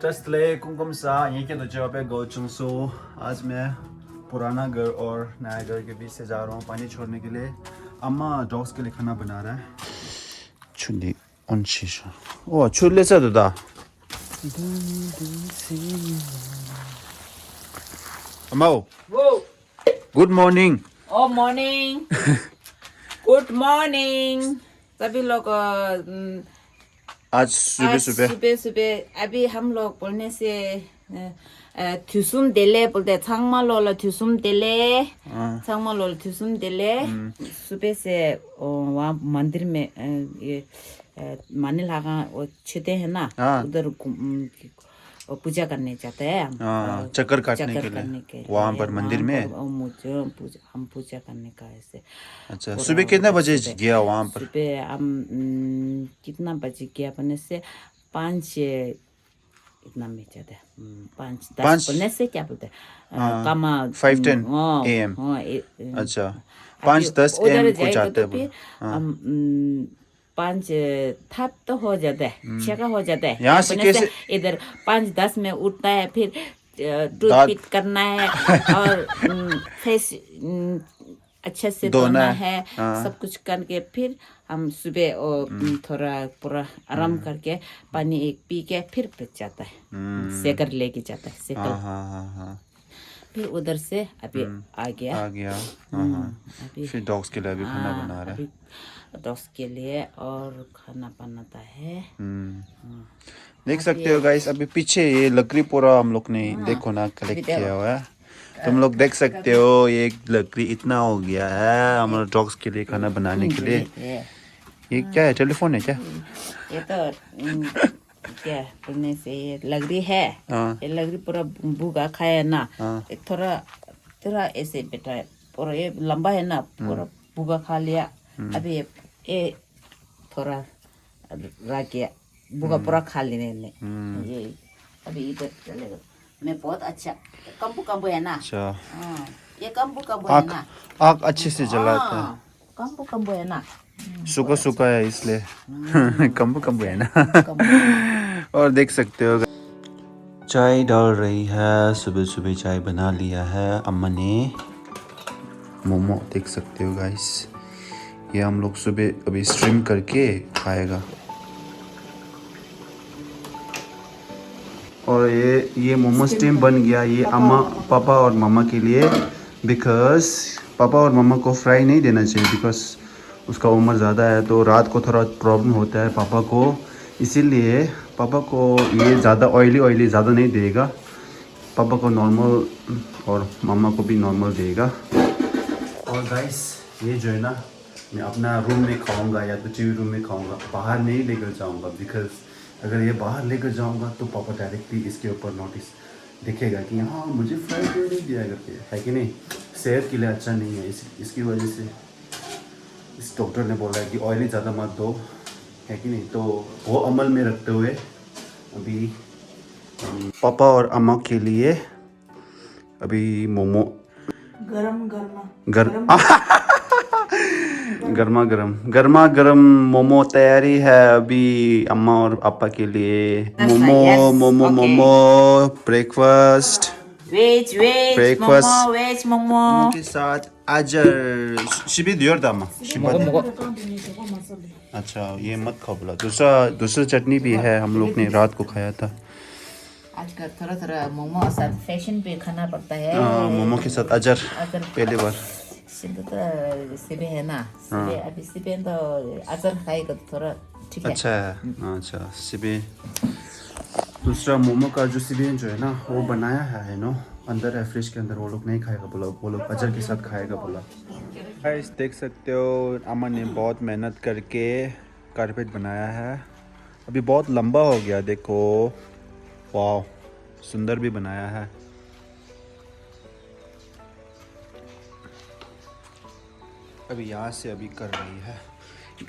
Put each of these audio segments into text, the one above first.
Testle Kumkumsa, ये के तो जॉब है गोचुंगसो। आज मैं पुराना घर और नया घर के बीच से जा रहा हूँ पानी छोड़ने के लिए। अम्मा डॉग्स के लिए खाना बना रहा है। चुली उनशीशा ओ चुल्ले से तो दा अम्मा Whoa. Good morning. Oh, morning. Good morning. सभी लोग आज सुबह आज सुबह सुबह सुबह अभी हम लोग बोलने से थुसुम देले बोलते छांगमा लोला थुसुम देले छांगमा लोला थुसुम देले सुबह से वहाँ मंदिर में ये माने लगा वो छुते हैं ना उधर पूजा करने जाते हैं हम चक्कर काटने के लिए वहाँ पर मंदिर में हम पूजा करने का ऐसे। अच्छा सुबह कितने बजे गया वहाँ पर? सुबह हम कितना बजे गया अपने से 5 इतना में जाता है 5-10 बोलने से क्या बोलते हैं कामा 5:10 AM। अच्छा 5:10 AM को जाते हैं फिर हम 5 थप तो हो जाता है 6 का हो जाता है यहाँ से कैसे इधर 5-10 में उठता है फिर टूथपिक करना है और फेस अच्छे से धोना है सब कुछ करके फिर हम सुबह थोड़ा पूरा आराम करके पानी एक पी के फिर जाता है सेकर लेके जाता है सेकर फिर उधर से अभी आ गया फिर डॉग्स के लिए भी खाना बना रहा है डॉग्स के लिए और खाना बनाता है। देख सकते हो गाइस अभी पीछे ये लकड़ी पूरा हम लोग ने देखो ना कलेक्ट किया हुआ है। तुम लोग देख सकते हो ये लकड़ी इतना हो गया है हमारे डॉग्स के लिए खाना बनाने के लिए। ये क्या है टेलीफोन है क्या? ये तो क्या बोलने से ये लकड़ी है ये लकड़ी पूरा भूगा खाया ना थोड़ा थोड़ा ऐसे बेटा है पूरा ये लंबा है ना पूरा भूगा खा लिया अभी ये थोड़ा रख गया भूगा पूरा खा लेने ने ये अभी इधर चलेगा मैं बहुत अच्छा कंबू है ना। अच्छा ये कंबू है ना आग अच्छे से जलाता है कंबू है ना सूखा सूखा है इसलिए कंबू है ना। और देख सकते हो चाय डाल रही है सुबह सुबह चाय बना लिया है अम्मा ने। मोमो देख सकते हो गाइस ये हम लोग सुबह अभी स्ट्रीम करके खाएगा। और ये मोमो स्टीम बन गया ये अम्मा पापा और मम्मा के लिए बिकॉज पापा और मम्मा को फ्राई नहीं देना चाहिए बिकॉज उसका उम्र ज़्यादा है तो रात को थोड़ा प्रॉब्लम होता है पापा को इसीलिए पापा को ये ज़्यादा ऑयली ज़्यादा नहीं देगा पापा को नॉर्मल और मम्मा को भी नॉर्मल देगा। और गाइस ये जो है ना मैं अपना रूम में खाऊंगा या तो टीवी रूम में खाऊंगा बाहर नहीं लेकर जाऊंगा बिकॉज अगर ये बाहर लेकर जाऊंगा तो पापा डायरेक्टली इसके ऊपर नोटिस दिखेगा कि हाँ मुझे फ्राई क्यों नहीं दिया करके है कि नहीं सेहत के लिए अच्छा नहीं है इसकी वजह से इस डॉक्टर ने बोला है कि ऑयली ज़्यादा मत दो है कि नहीं तो वो अमल में रखते हुए अभी पापा और अम्मा के लिए अभी मोमो गर्मा गरम मोमो तैयारी है अभी अम्मा और पापा के लिए मोमो ब्रेकफास्ट मोमो के साथ अजर शिबी दियोर दामा अच्छा ये मत खाओ बोला दूसरा चटनी भी है हम लोग ने रात को खाया था। आजकल थोड़ा मोमो साथ फैशन पे खाना पड़ता है मोमो के साथ अजर पहली बार सिबे है ना अभी सिबे तो अजर खाएगा तो थोड़ा ठीक है अच्छा है अच्छा सिबे दूसरा मोमो का जो सिबे जो है ना वो बनाया है नो अंदर है फ्रिज के अंदर वो लोग नहीं खाएगा बोला वो लोग अजर के साथ खाएगा बोला। गाइस देख सकते हो अमन ने बहुत मेहनत करके कारपेट बनाया है अभी बहुत लंबा हो गया देखो वाह सुंदर भी बनाया है। अभी यहाँ से अभी कर रही है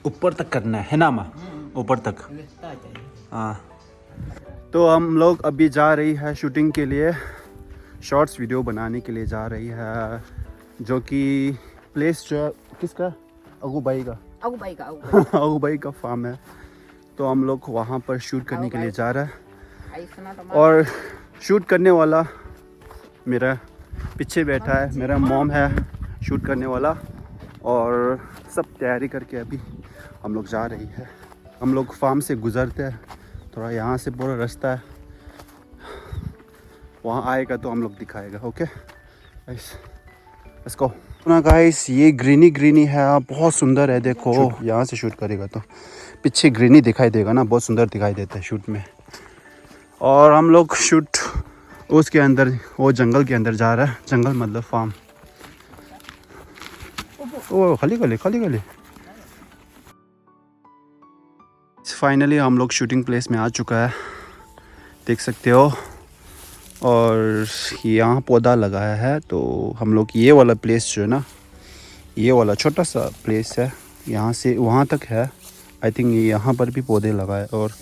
ऊपर तक करना है ना माँ ऊपर तक हाँ। तो हम लोग अभी जा रही है शूटिंग के लिए शॉर्ट्स वीडियो बनाने के लिए जा रही है जो कि प्लेस जो किसका अगू भाई का फार्म है तो हम लोग वहाँ पर शूट करने के लिए जा रहे हैं और शूट करने वाला मेरा पीछे बैठा है, मेरा मॉम है शूट करने वाला। और सब तैयारी करके अभी हम लोग जा रही है। हम लोग फार्म से गुजरते हैं, थोड़ा यहाँ से पूरा रास्ता है, वहाँ आएगा तो हम लोग दिखाएगा। Okay guys, let's go. ना गाइस, ये ग्रीनी ग्रीनी है, बहुत सुंदर है। देखो यहाँ से शूट करेगा तो पीछे ग्रीनी दिखाई देगा ना, बहुत सुंदर दिखाई देता है शूट में। और हम लोग शूट उसके अंदर, वो जंगल के अंदर जा रहा है। जंगल मतलब फार्म। ओ खाली खाली। फाइनली हम लोग शूटिंग प्लेस में आ चुका है, देख सकते हो। और यहाँ पौधा लगाया है, तो हम लोग ये वाला प्लेस जो है ना, ये वाला छोटा सा प्लेस है, यहाँ से वहाँ तक है। आई थिंक यहाँ पर भी पौधे लगाए और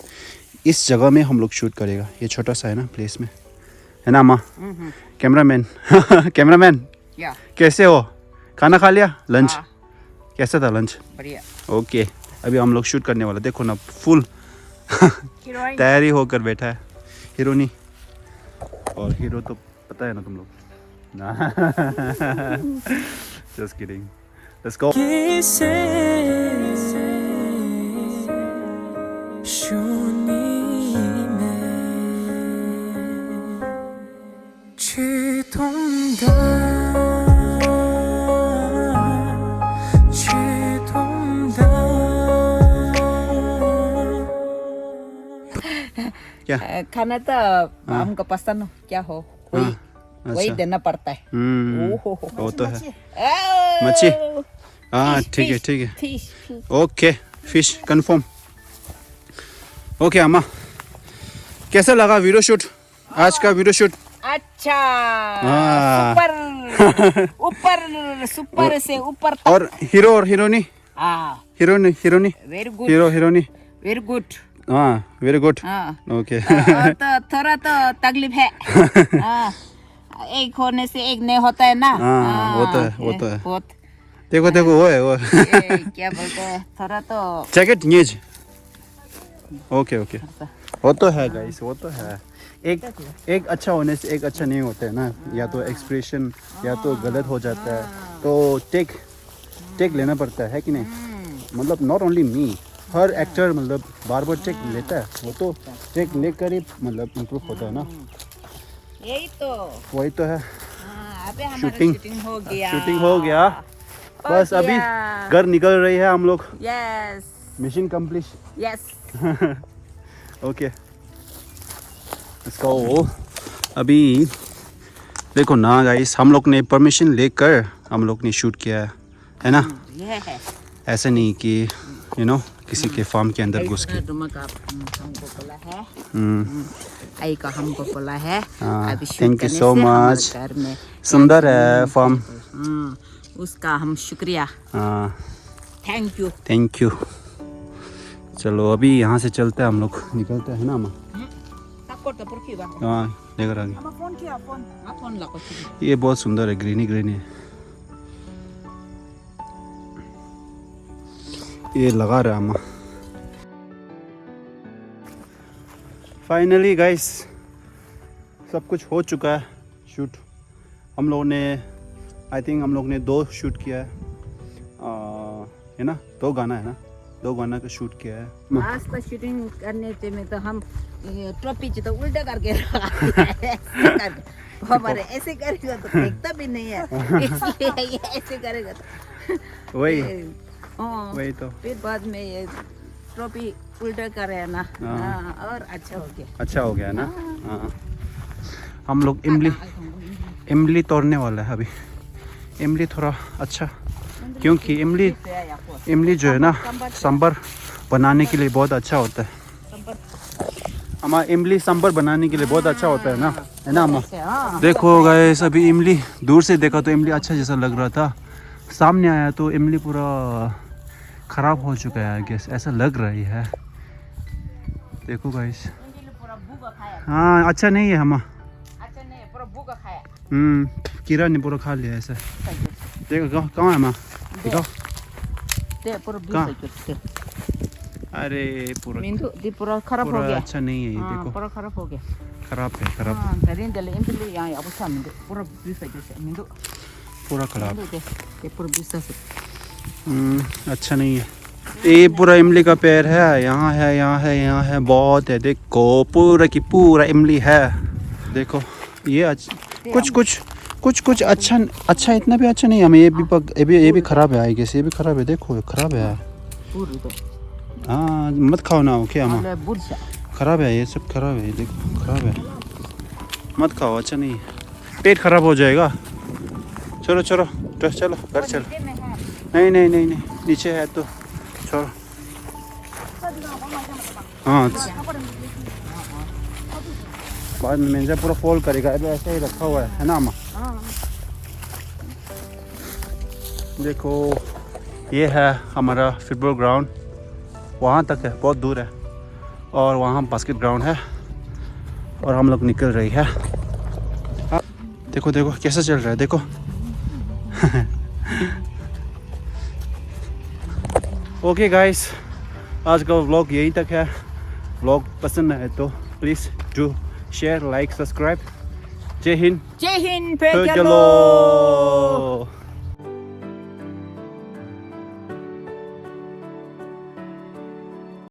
इस जगह में हम लोग शूट करेगा। ये छोटा सा है ना प्लेस में, है ना अम्मा? कैमरामैन कैमरामैन कैसे हो? खाना खा लिया? लंच कैसा था लंच? बढ़िया। ओके, अभी हम लोग शूट करने वाला। देखो ना, फुल तैयारी होकर बैठा है हीरोनी। और हीरो तो पता है ना तुम लोग ना। Just kidding, let's go. क्या खाना तो हमको पसंद हो, क्या हो वही देना पड़ता है। वो तो है। मच्छी, हाँ ठीक है ठीक है। Okay, fish confirm. ओके अम्मा, कैसा लगा वीडियो शूट, आज का वीडियो शूट? अच्छा, ऊपर सुपर से ऊपर तक। और हीरो और heroine? Heroine very good, heroine very good. हाँ वेरी गुड। ओके। तो थोड़ा तो तकलीफ है। एक होने से एक नहीं होता है ना। वो तो है, वो तो है। देखो वो है वो। क्या बोलते हैं, थोड़ा तो जैकेट नीज। ओके वो तो है गाइस, वो तो है। एक अच्छा होने से एक अच्छा नहीं होता है ना, या तो एक्सप्रेशन या तो गलत हो जाता है, तो टेक लेना पड़ता है कि नहीं? मतलब not only me, her actor मतलब बार बार टेक लेता है, वो तो टेक लेकर ही मतलब इम्प्रूव होता है ना। यही तो, वही तो है। अबे हमारा शूटिंग हो गया। बस अभी घर निकल रही है हम लोग। Yes, mission complete. Yes. Okay, इसको अभी देखो ना गाइस, हम लोग ने परमिशन लेकर हम लोग ने शूट किया है ना? ये है, ऐसे नहीं कि यू नो किसी के फार्म के अंदर घुस के। हमको बोला है, आई का हमको बोला है। अभी थैंक यू सो मच। घर में सुंदर है फार्म, उसका हम शुक्रिया, थैंक यू। चलो अभी यहाँ से चलते हैं हम लोग, निकलते हैं ना अम्मा? हाँ लेकर आगे। ये बहुत सुंदर है, ग्रीनी है। ये लगा रहा अम्मा। फाइनली गाइस, सब कुछ हो चुका है शूट। हम लोगों ने आई थिंक हम लोग ने 2 शूट किया है ना, 2 गाना है ना, 2 गाना का शूट किया है। आज का शूटिंग करने में तो हम टोपी तो उल्टा करके हमारे ऐसे करेगा तो देखता भी नहीं है, इसलिए ये ऐसे करेगा तो वही तो फिर बाद में ये टोपी उल्टा करे ना। और अच्छा हो गया ना। हाँ, हम लोग इमली तोड़ने वाला है अभी। इमली थोड़ा अच्छा, क्योंकि इमली जो है ना सांबर बनाने के लिए बहुत अच्छा होता है। हमारा इमली सांबर बनाने के लिए बहुत अच्छा होता है ना अम्मा? देखो गाइस, अभी इमली दूर से देखा तो इमली अच्छा जैसा लग रहा था, सामने आया तो इमली पूरा खराब हो चुका है, गैस ऐसा लग रही है। देखो गाइस, हाँ अच्छा नहीं है हमा, कीड़ा ने पूरा खा लिया ऐसा। देखो कहाँ है माँ, दिखाओ कहाँ? अरे पूरा मिंदु दी पूरा खराब हो गया अच्छा नहीं है ये, देखो पूरा खराब हो गया खराब है खराब हाँ तरीन दले इंपली यहाँ अब सा मिंदु पूरा बिसा जैसे मिंदु पूरा खराब ये पूरा बिसा से अच्छा नहीं है। ये पूरा इमली का पेड़ है, यहाँ है यहाँ है यहाँ है, बहुत है, देखो पूरा की पूरा इमली है। देखो ये कुछ अच्छा इतना भी अच्छा नहीं है हमें, ये भी खराब है आई गेस, ये भी खराब है, देखो खराब है। हाँ मत खाओ ना, ओके अम्मा खराब है, ये सब खराब है, देखो खराब है, मत खाओ, अच्छा नहीं है, पेट खराब हो जाएगा। चलो चलो चलो घर चलो। नहीं नहीं नहीं नहीं नीचे है तो छोड़ो। हाँ बाद में मैंने पूरा फॉल करेगा, अभी ऐसे ही रखा हुआ है ना अम्मा। देखो ये है हमारा फुटबॉल ग्राउंड, वहाँ तक है, बहुत दूर है, और वहाँ बास्केट ग्राउंड है, और हम लोग निकल रही है। देखो देखो कैसा चल रहा है, देखो ओके गाइस, आज का व्लॉग यहीं तक है। व्लॉग पसंद है तो please do share, like, subscribe. जय हिंद, पे चलो।